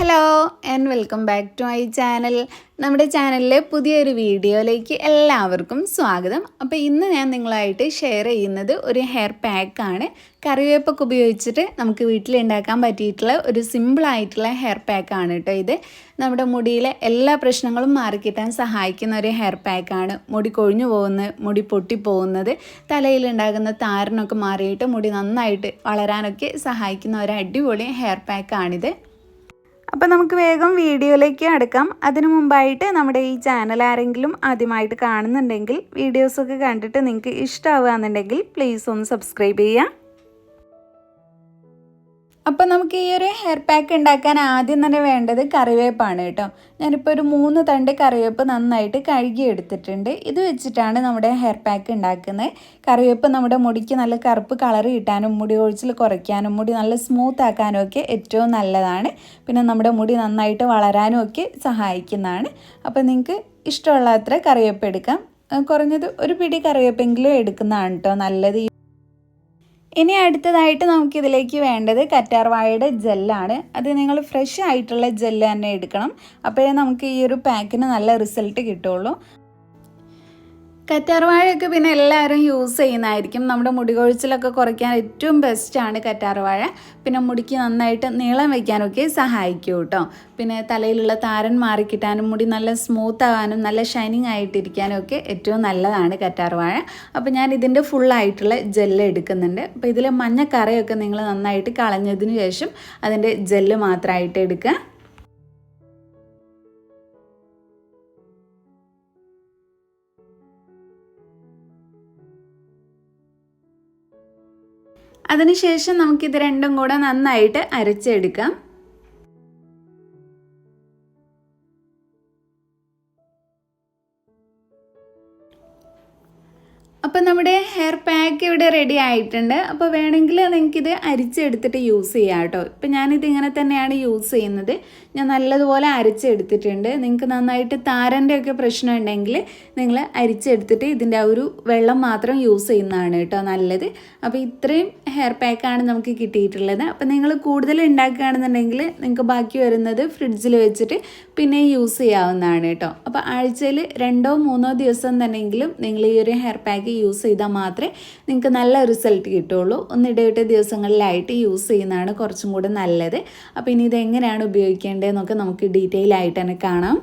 Hello and welcome back to my channel. നമ്മുടെ ചാനലിലെ പുതിയൊരു വീഡിയോയിലേക്ക് എല്ലാവർക്കും സ്വാഗതം. അപ്പോൾ ഇന്ന് ഞാൻ നിങ്ങളായിട്ട് ഷെയർ ചെയ്യുന്നത് ഒരു ഹെയർ പാക്കാണ്. കറിവേപ്പൊക്കെ ഉപയോഗിച്ചിട്ട് നമുക്ക് വീട്ടിലുണ്ടാക്കാൻ പറ്റിയിട്ടുള്ള ഒരു സിമ്പിളായിട്ടുള്ള ഹെയർ പാക്കാണ് കേട്ടോ ഇത്. നമ്മുടെ മുടിയിലെ എല്ലാ പ്രശ്നങ്ങളും മാറിക്കിട്ടാൻ സഹായിക്കുന്ന ഒരു ഹെയർ പാക്കാണ്. മുടി കൊഴിഞ്ഞു പോകുന്നത്, മുടി പൊട്ടിപ്പോകുന്നത്, തലയിലുണ്ടാകുന്ന താരനൊക്കെ മാറിയിട്ട് മുടി നന്നായിട്ട് വളരാനൊക്കെ സഹായിക്കുന്ന ഒരു അടിപൊളി ഹെയർ പാക്കാണിത്. അപ്പോൾ നമുക്ക് വേഗം വീഡിയോയിലേക്ക് അടുക്കാം. അതിനു മുമ്പായിട്ട് നമ്മുടെ ഈ ചാനൽ ആരെങ്കിലും ആദ്യമായിട്ട് കാണുന്നുണ്ടെങ്കിൽ വീഡിയോസൊക്കെ കണ്ടിട്ട് നിങ്ങൾക്ക് ഇഷ്ടമാവുകയെന്നുണ്ടെങ്കിൽ പ്ലീസ് ഒന്ന് സബ്സ്ക്രൈബ് ചെയ്യുക. അപ്പോൾ നമുക്ക് ഈ ഒരു ഹെയർ പാക്ക് ഉണ്ടാക്കാൻ ആദ്യം തന്നെ വേണ്ടത് കറിവേപ്പാണ് കേട്ടോ. ഞാനിപ്പോൾ ഒരു 3 തണ്ട് കറിവേപ്പ് നന്നായിട്ട് കഴുകി എടുത്തിട്ടുണ്ട്. ഇത് വെച്ചിട്ടാണ് നമ്മുടെ ഹെയർ പാക്ക് ഉണ്ടാക്കുന്നത്. കറിവേപ്പ് നമ്മുടെ മുടിക്ക് നല്ല കറുപ്പ് കളർ കിട്ടാനും മുടി കൊഴിച്ചിൽ കുറയ്ക്കാനും മുടി നല്ല സ്മൂത്ത് ആക്കാനും ഒക്കെ ഏറ്റവും നല്ലതാണ്. പിന്നെ നമ്മുടെ മുടി നന്നായിട്ട് വളരാനും ഒക്കെ സഹായിക്കുന്നതാണ്. അപ്പോൾ നിങ്ങൾക്ക് ഇഷ്ടമുള്ള അത്ര കറിവേപ്പ് എടുക്കാം. കുറഞ്ഞത് ഒരു പിടി കറിവേപ്പെങ്കിലും എടുക്കുന്നതാണ് കേട്ടോ നല്ലത്. ഇനി അടുത്തതായിട്ട് നമുക്കിതിലേക്ക് വേണ്ടത് കറ്റാർവാഴയുടെ ജെല്ലാണ്. അത് നിങ്ങൾ ഫ്രഷ് ആയിട്ടുള്ള ജെല്ല് തന്നെ എടുക്കണം. അപ്പോഴേ നമുക്ക് ഈ ഒരു പാക്കിന് നല്ല റിസൾട്ട് കിട്ടുള്ളൂ. കറ്റാർവാഴയൊക്കെ പിന്നെ എല്ലാവരും യൂസ് ചെയ്യുന്നതായിരിക്കും. നമ്മുടെ മുടി കൊഴിച്ചിലൊക്കെ കുറയ്ക്കാൻ ഏറ്റവും ബെസ്റ്റാണ് കറ്റാർവാഴ. പിന്നെ മുടിക്ക് നന്നായിട്ട് നീളം വയ്ക്കാനൊക്കെ സഹായിക്കും കേട്ടോ. പിന്നെ തലയിലുള്ള താരൻ മാറിക്കിട്ടാനും മുടി നല്ല സ്മൂത്ത് ആകാനും നല്ല ഷൈനിങ് ആയിട്ടിരിക്കാനും ഒക്കെ ഏറ്റവും നല്ലതാണ് കറ്റാർവാഴ. അപ്പോൾ ഞാൻ ഇതിൻ്റെ ഫുള്ളായിട്ടുള്ള ജെല്ല് എടുക്കുന്നുണ്ട്. അപ്പോൾ ഇതിൽ മഞ്ഞക്കറയൊക്കെ നിങ്ങൾ നന്നായിട്ട് കളഞ്ഞതിന് ശേഷം അതിൻ്റെ ജെല്ല് മാത്രമായിട്ട് എടുക്കുക. അതിനുശേഷം നമുക്കിത് രണ്ടും കൂടെ നന്നായിട്ട് അരച്ചെടുക്കാം. അപ്പോൾ നമ്മുടെ ഹെയർ പാക്ക് ഇവിടെ റെഡി ആയിട്ടുണ്ട്. അപ്പോൾ വേണമെങ്കിൽ നിങ്ങൾക്കിത് അരിച്ചെടുത്തിട്ട് യൂസ് ചെയ്യാം കേട്ടോ. ഇപ്പം ഞാനിത് ഇങ്ങനെ തന്നെയാണ് യൂസ് ചെയ്യുന്നത്. ഞാൻ നല്ലതുപോലെ അരിച്ചെടുത്തിട്ടുണ്ട്. നിങ്ങൾക്ക് നന്നായിട്ട് താരൻ്റെ ഒക്കെ പ്രശ്നം ഉണ്ടെങ്കിൽ നിങ്ങൾ അരിച്ചെടുത്തിട്ട് ഇതിൻ്റെ ആ ഒരു വെള്ളം മാത്രം യൂസ് ചെയ്യുന്നതാണ് കേട്ടോ നല്ലത്. അപ്പോൾ ഇത്രയും ഹെയർ പാക്കാണ് നമുക്ക് കിട്ടിയിട്ടുള്ളത്. അപ്പോൾ നിങ്ങൾ കൂടുതൽ ഉണ്ടാക്കുകയാണെന്നുണ്ടെങ്കിൽ നിങ്ങൾക്ക് ബാക്കി വരുന്നത് ഫ്രിഡ്ജിൽ വെച്ചിട്ട് പിന്നെ യൂസ് ചെയ്യാവുന്നതാണ് കേട്ടോ. അപ്പോൾ ആഴ്ചയിൽ 2-3 ദിവസം തന്നെയെങ്കിലും നിങ്ങൾ ഈ ഒരു ഹെയർ പാക്ക് യൂസ് ചെയ്താൽ മാത്രമേ നിങ്ങൾക്ക് നല്ല റിസൾട്ട് കിട്ടുള്ളൂ. ഒന്നിടവിട്ട ദിവസങ്ങളിലായിട്ട് യൂസ് ചെയ്യുന്നതാണ് കുറച്ചും കൂടെ നല്ലത്. അപ്പോൾ ഇനി ഇതെങ്ങനെയാണ് ഉപയോഗിക്കേണ്ടതെന്നൊക്കെ നമുക്ക് ഡീറ്റെയിൽ ആയിട്ട് തന്നെ കാണാം.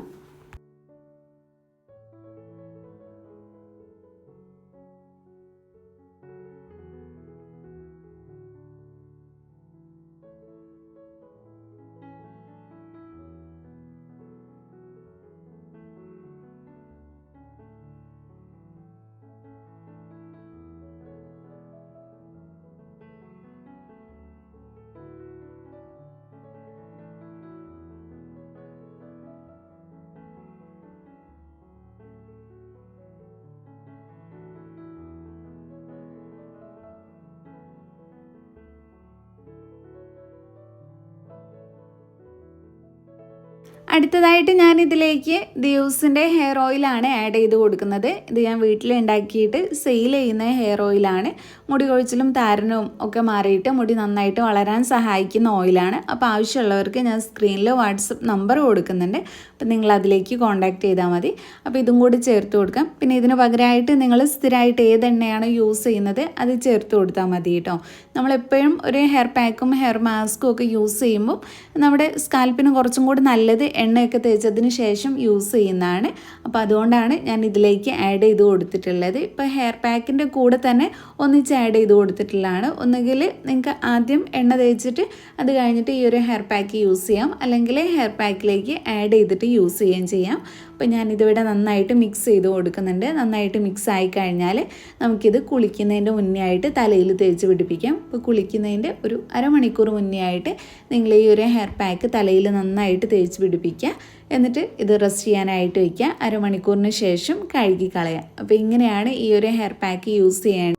അടുത്തതായിട്ട് ഞാൻ ഇതിലേക്ക് ദിയൂസിൻ്റെ ഹെയർ ഓയിലാണ് ആഡ് ചെയ്ത് കൊടുക്കുന്നത്. ഇത് ഞാൻ വീട്ടിൽ ഉണ്ടാക്കിയിട്ട് സെയിൽ ചെയ്യുന്ന ഹെയർ ഓയിലാണ്. മുടി കൊഴിച്ചിലും താരനും ഒക്കെ മാറിയിട്ട് മുടി നന്നായിട്ട് വളരാൻ സഹായിക്കുന്ന ഓയിലാണ്. അപ്പോൾ ആവശ്യമുള്ളവർക്ക് ഞാൻ സ്ക്രീനിൽ വാട്സപ്പ് നമ്പർ കൊടുക്കുന്നുണ്ട്. അപ്പോൾ നിങ്ങൾ അതിലേക്ക് കോൺടാക്റ്റ് ചെയ്താൽ മതി. അപ്പോൾ ഇതും കൂടി ചേർത്ത് കൊടുക്കാം. പിന്നെ ഇതിന് പകരമായിട്ട് നിങ്ങൾ സ്ഥിരമായിട്ട് ഏത് എണ്ണയാണ് യൂസ് ചെയ്യുന്നത് അത് ചേർത്ത് കൊടുത്താൽ മതി കേട്ടോ. നമ്മളെപ്പോഴും ഒരു ഹെയർ പാക്കും ഹെയർ മാസ്കും ഒക്കെ യൂസ് ചെയ്യുമ്പോൾ നമ്മുടെ സ്കാൽപ്പിന് കുറച്ചും കൂടി നല്ലത് എണ്ണയൊക്കെ തേച്ചതിന് ശേഷം യൂസ് ചെയ്യുന്നതാണ്. അപ്പോൾ അതുകൊണ്ടാണ് ഞാൻ ഇതിലേക്ക് ആഡ് ചെയ്ത് കൊടുത്തിട്ടുള്ളത്. ഇപ്പോൾ ഹെയർ പാക്കിൻ്റെ കൂടെ തന്നെ ഒന്നിച്ച് ആഡ് ചെയ്ത് കൊടുത്തിട്ടുള്ളതാണ്. ഒന്നുകിൽ നിങ്ങൾക്ക് ആദ്യം എണ്ണ തേച്ചിട്ട് അത് കഴിഞ്ഞിട്ട് ഈ ഒരു ഹെയർ പാക്ക് യൂസ് ചെയ്യാം, അല്ലെങ്കിൽ ഹെയർ പാക്കിലേക്ക് ആഡ് ചെയ്തിട്ട് യൂസ് ചെയ്യുകയും ചെയ്യാം. അപ്പോൾ ഞാനിതിവിടെ നന്നായിട്ട് മിക്സ് ചെയ്ത് കൊടുക്കുന്നുണ്ട്. നന്നായിട്ട് മിക്സ് ആയി കഴിഞ്ഞാൽ നമുക്കിത് കുളിക്കുന്നതിൻ്റെ മുന്നേ ആയിട്ട് തലയിൽ തേച്ച് പിടിപ്പിക്കാം. ഇപ്പോൾ കുളിക്കുന്നതിൻ്റെ ഒരു അരമണിക്കൂർ മുന്നേ ആയിട്ട് നിങ്ങൾ ഈ ഒരു ഹെയർ പാക്ക് തലയിൽ നന്നായിട്ട് തേച്ച് പിടിപ്പിക്കുക. എന്നിട്ട് ഇത് റെസ്റ്റ് ചെയ്യാനായിട്ട് വയ്ക്കുക. അരമണിക്കൂറിന് ശേഷം കഴുകി കളയാം. അപ്പോൾ ഇങ്ങനെയാണ് ഈ ഒരു ഹെയർ പാക്ക് യൂസ് ചെയ്യേണ്ടത്.